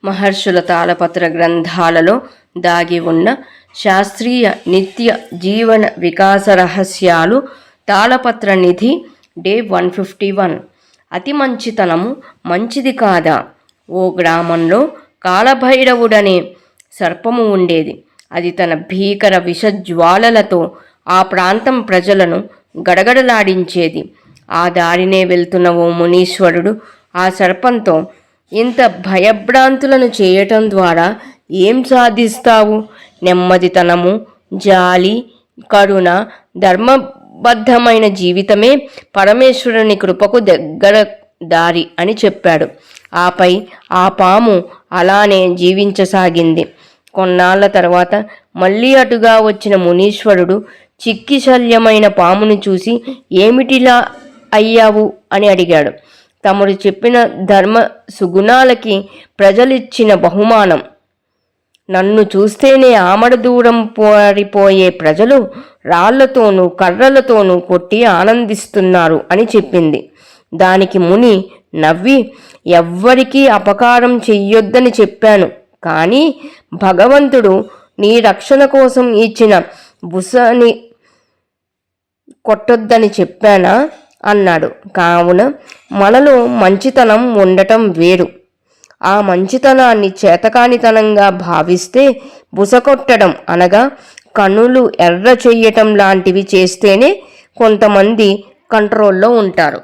మహర్షుల తాళపత్ర గ్రంథాలలో దాగి ఉన్న శాస్త్రీయ నిత్య జీవన వికాస రహస్యాలు. తాళపత్ర నిధి డే 151. అతి మంచితనము మంచిది కాదా? ఓ గ్రామంలో కాలభైరవుడనే సర్పము ఉండేది. అది తన భీకర విషజ్వాలలతో ఆ ప్రాంతం ప్రజలను గడగడలాడించేది. ఆ దారినే వెళ్తున్న ఓ మునీశ్వరుడు ఆ సర్పంతో, ఇంత భయభ్రాంతులను చేయటం ద్వారా ఏం సాధిస్తావు? నెమ్మదితనము, జాలి, కరుణ, ధర్మబద్ధమైన జీవితమే పరమేశ్వరుని కృపకు దగ్గర దారి అని చెప్పాడు. ఆపై ఆ పాము అలానే జీవించసాగింది. కొన్నాళ్ల తర్వాత మళ్ళీ అటుగా వచ్చిన మునీశ్వరుడు చిక్కి శల్యమైన పామును చూసి, ఏమిటిలా అయ్యావు అని అడిగాడు. తమరు చెప్పిన ధర్మ సుగుణాలకి ప్రజలిచ్చిన బహుమానం. నన్ను చూస్తేనే ఆమడ దూరం పారిపోయే ప్రజలు రాళ్లతోనూ కర్రలతోనూ కొట్టి ఆనందిస్తున్నారు అని చెప్పింది. దానికి ముని నవ్వి, ఎవ్వరికీ అపకారం చెయ్యొద్దని చెప్పాను, కానీ భగవంతుడు నీ రక్షణ కోసం ఇచ్చిన బుసని కొట్టొద్దని చెప్పానా అన్నాడు. కావున మనలో మంచితనం ఉండటం వేరు. ఆ మంచితనాన్ని చేతకానితనంగా భావిస్తే బుసకొట్టడం అనగా కన్నులు ఎర్ర చెయ్యటం లాంటివి చేస్తేనే కొంతమంది కంట్రోల్లో ఉంటారు.